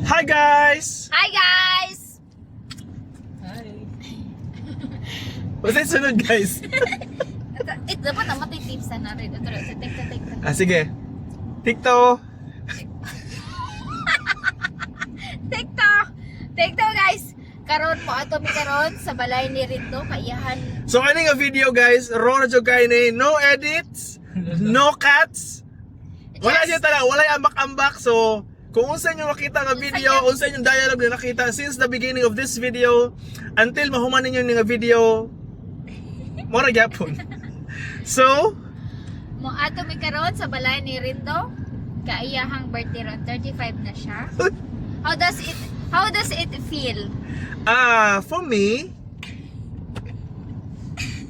Hi guys! Hi guys! Hi. What's that sunod guys? Ito dapat naman tips na rin. Ito rin. Take. Sige. TikTok. TikTok guys! Karon mo ato mi karon sa balay ni Rindo kaiyahan. So kani nga video guys, raw na jud kay ni, no edits, no cuts. Wala siya tala, wala ambak-ambak. So kung unsa nyo makita nga video, unsa yung dialogue na nakita since the beginning of this video until mahuman ninyo nga video, mora gyapon. So, Mo ato mi karon sa balay ni Rindo kaiyahang birthday ron 35 na siya. How does it feel? for me,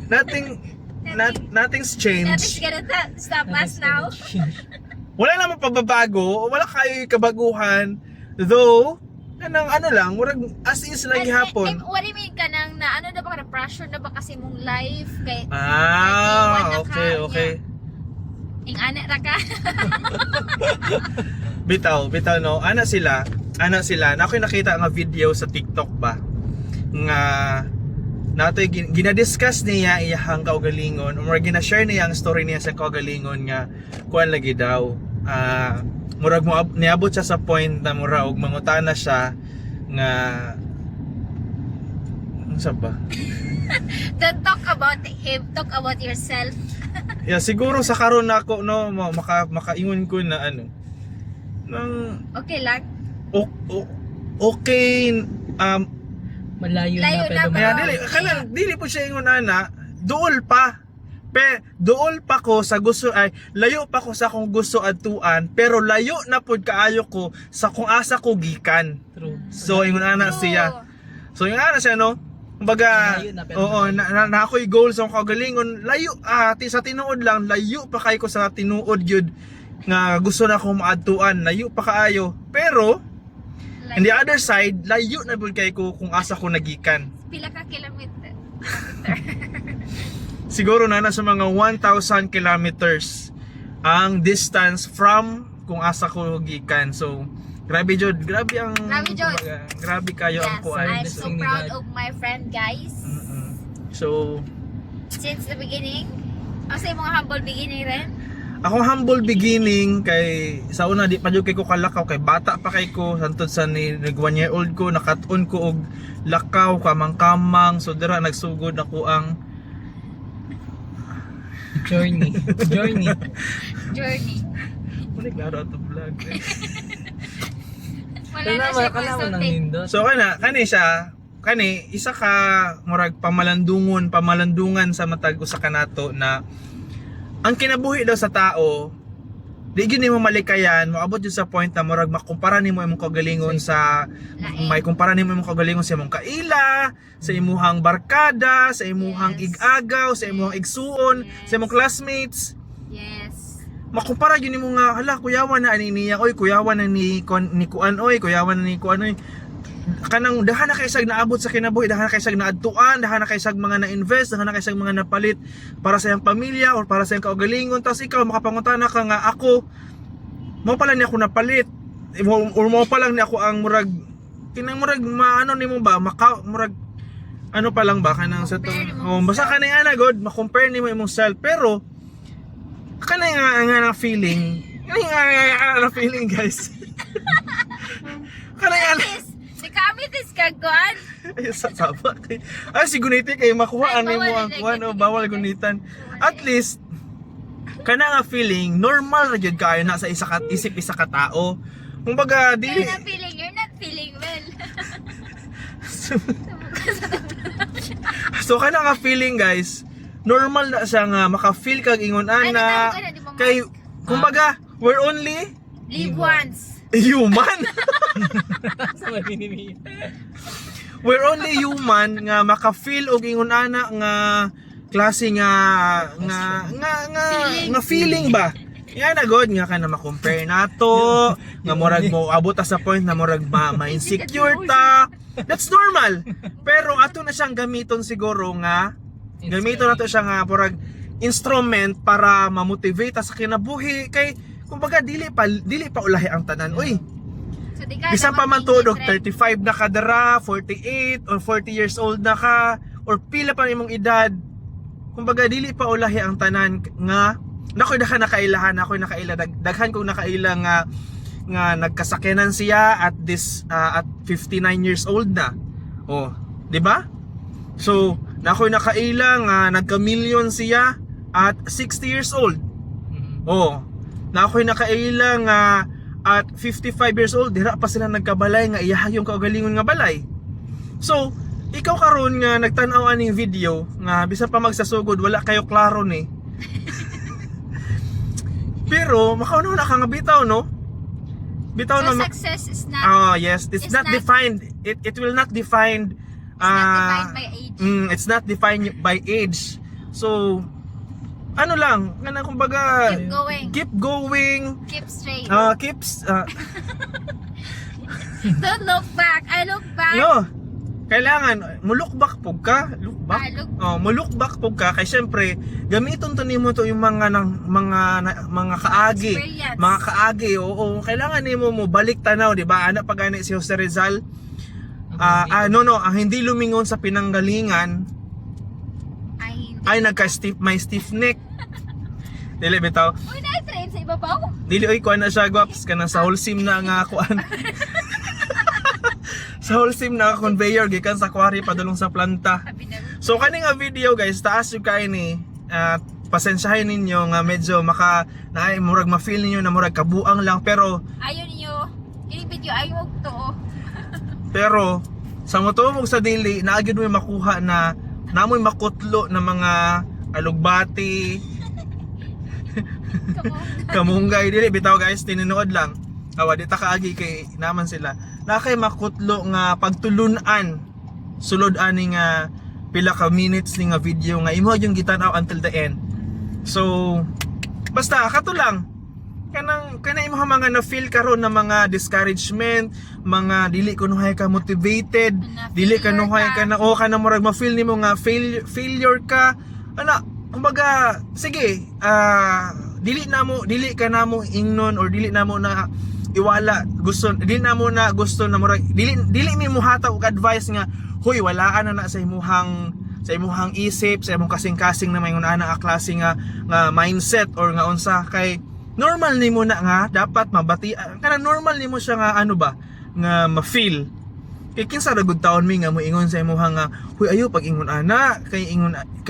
nothing's changed. Nothing's gonna stop us now. Wala namang pagbabago, wala kayo kabaguhan. Though, ano lang, murag as is lang gihapon. What do you mean ka nang na ano na ba ka na pressure na ba kasi mong life kay Okay. Ing ana ra ka. Bitaw no. Ana sila. Na ako'y nakita nga video sa TikTok ba nga natoy ginadiscuss niya iyahang kaugalingon or gina-share niya ang story niya sa kaugalingon nga kuan lagi daw. Murag mo niabot siya sa point na murag mangutana siya nga unsa ba? Don't talk about him, talk about yourself. Yeah, siguro sa karon nako no makaingon ko na ano nang Okay lang. okay Malayo Layo na na pero ba? dili po siya ingon ana duol pa duol pa ko sa gusto ay layo pa ko sa akong gusto adtuan pero layo na pud kaayo ko sa kung asa ko gikan. True. So ingon ana siya. So yung ana siya no. Kumbaga, Malayo na, pero oo, na ako'y goal sa akong kagalingon, layo, sa tinuod lang, layo pa kayo ko sa tinuod yun, nga gusto na akong maadtuan, layo pa kaayo. Pero, in the other side, layo na pud kay ko kung asa ko nagikan. Pila ka kilometer? Siguro na sa mga 1,000 kilometers ang distance from kung asa ko gikan. So, grabe jud, grabe ang Grabe, Jod. kumbaga, grabe kayo ang Yes, kuan. I'm so proud of my friend guys. So, Since the beginning, sa mga humble beginning rin. ako humble beginning kay sa una di pa jud kay ko kalakaw kay bata pa kay ko santod sa ni nag 1 year old ko nakat-on ko og lakaw kamang-kamang so dira nagsugod ako ang journey. Wala klaro ato vlog. Wala na siya Kailangan ng consulting. nindot. So kani isa ka murag pamalandungan sa matag usa ka nato na ang kinabuhi daw sa tao di gyud nimo malikayan moabot jud sa point na murag makumpara nimo imong kagalingon sa may kumpara nimo imong kagalingon sa imong kaila, sa imuhang barkada, sa imuhang Yes. igagaw, sa imuhang igsuon, sa imong classmates. Yes. Makumpara yun mo nga, hala, kuyawan na ani niya, oy, kuyawan na ni kuan, oy, kuyawan na ni kuan, oy. Kanang dahan na kaysag naabot sa kinabuhi, dahan na kaysag naadtuan, dahan na kaysag mga na-invest, dahan na kaysag mga napalit para sa iyang pamilya or para sa iyang kaugalingon. Tapos ikaw, makapangutana ka nga ako, mo pala ni ako napalit, or mo pa lang ni ako ang murag, kinang murag, maano ni mo ba, murag, ano pa lang ba, kanang sa Compare ni itong, mo basta self. kanang ana god, makompare ni mo imong self, pero, kanay nga feeling. Kanay nga feeling guys. Kanay nga. Si kami this kagwan. Ay sa sabak. Ay si guniti kay makuha Ay, ani mo bawal ang na kuan o gunitan. bawal gunitan. At least kana nga feeling normal ra jud kayo na sa isip isa ka tao. Kumbaga dili You're not feeling well. so kana nga feeling guys. Normal na siya nga maka-feel kag ingon ana Ay, di ba, kay kumbaga we're only Live once. human. Sa may pinili. We're only human nga maka-feel og ingon ana nga klase nga feeling ba. Yan na god nga kana ma-compare nato nga murag mo abot ta sa point na murag ma-insecure ta. That's normal. Pero ato na siyang gamiton siguro nga gamiton nato siya nga murag instrument para ma-motivate ta sa kinabuhi kay kumbaga dili pa ulahi ang tanan. Uy, So, di ka Bisan na pa man to, mag-trend. 35 na ka dara, 48 or 40 years old na ka, or pila pa imong edad. Kumbaga dili pa ulahi ang tanan nga nakoy daghan nakailahan, ako'y nakaila daghan kong nakaila nga nagkasakyanan siya at at 59 years old na. Oh, di ba? So, nakoy nakaila nga nagka-million siya at 60 years old. Oh, nakoy nakaila nga at 55 years old, dira pa sila nagkabalay nga iyahag yung kaugalingon nga balay. So, ikaw karon nga nagtan-aw aning video nga bisan pa magsasugod wala kayo klaro ni. Pero makauna na ka nga bitaw no? Bitaw So, na success is not, oh yes, it's it's not not- defined. It will not define it's not defined by age. it's not defined by age. So ano lang, nga kumbaga Keep going. keep going. Keep straight. Keeps Don't look back. I look back. no. Kailangan look back pug ka, look back. Look back pug ka kay syempre gamiton to nimo to yung mga mga kaagi, Experience. mga kaagi. Oo, kailangan nimo mo balik tanaw, di ba? Ana pag ani si Jose Rizal. Ang hindi lumingon sa pinanggalingan ay may stiff neck. Dili bitaw. Uy, na-train sa ibabaw. Dili oy kuan na siya gwaps kana sa wholesome na nga kuan. Sa wholesome na conveyor gikan sa quarry padulong sa planta. Sabi na, So kani nga video guys, taas yung kain ni pasensyahin ninyo nga medyo murag ma-feel ninyo na murag kabuang lang pero ayaw ninyo. Kining video, ayaw mo to. pero sa motuog sa dili naagid mo makuha na namoy makutlo na mga alugbati, Come on. kamunggay dili bitaw guys, tinunood lang. Awa di ta kaagi kay naman sila. Na kay makutlo nga pagtulunan sulod ani nga pila ka minutes ni nga video nga imo yung gitan-aw until the end. So basta kato lang kanang imo mga na feel karon na mga discouragement, mga dili kunuhay ka motivated, dili ka nuhay ka na kanang murag ma-feel nimo nga failure ka. Ana, kumbaga sige, dili ka na mo ingnon or dili na mo na iwala dili na mo na gusto na murag dili mi mo hatag og advice nga huy walaan na sa imuhang isip, sa imong kasing-kasing na mayngon ana a klase nga mindset or nga unsa kay normal nimo na nga dapat mabati kana normal nimo siya nga ano ba nga ma-feel kay kinsa ra gud taon mi nga moingon sa imuhang nga huy ayo pag ingon ana kay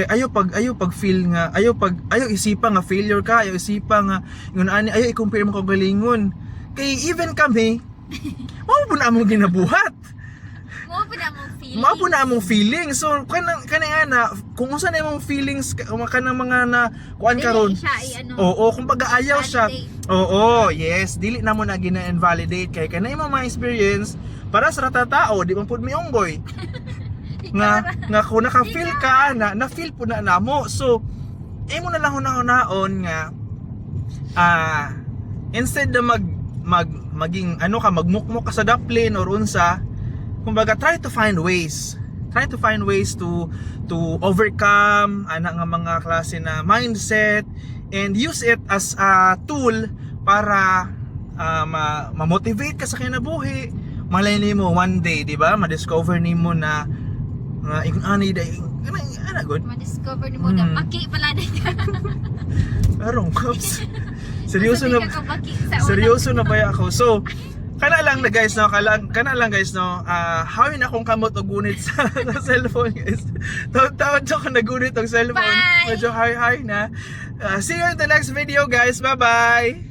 ayo pag feel nga ayo isipa nga failure ka, ayo isipa nga ingon ani ayo i-compare mo kag galingon kay even kami mao po na among ginabuhat. Mo pa na mong feeling. Mao po na among feelings. So kanang ana kung unsa na imong feelings kanang mga na kuan karon. Oo, kumbaga ayaw siya. Oo, yes, dili na mo na gina-invalidate kay kanay imong mga experience para sa tao, di man pud mi unggoy. nga kung naka-feel ka na feel po na namo. So imo na lang hunahon nga instead na maging magmukmok ka sa daplin or unsa, kumbaga try to find ways to overcome ana nga mga klase na mindset and use it as a tool para ma-motivate ka sa kinabuhi. Malay nimo one day, di ba, ma-discover nimo na ingon ani day ana good Ma-discover ni mo na maki pala din ka. Arong cups. Seryoso na Sabi ka kabaki sa una. seryoso na ba ako? So, kana lang guys no, hawin akong kamot og gunit sa cellphone guys. Tawad ako nagunit og cellphone. Bye! Medyo high na. See you in the next video guys. Bye-bye.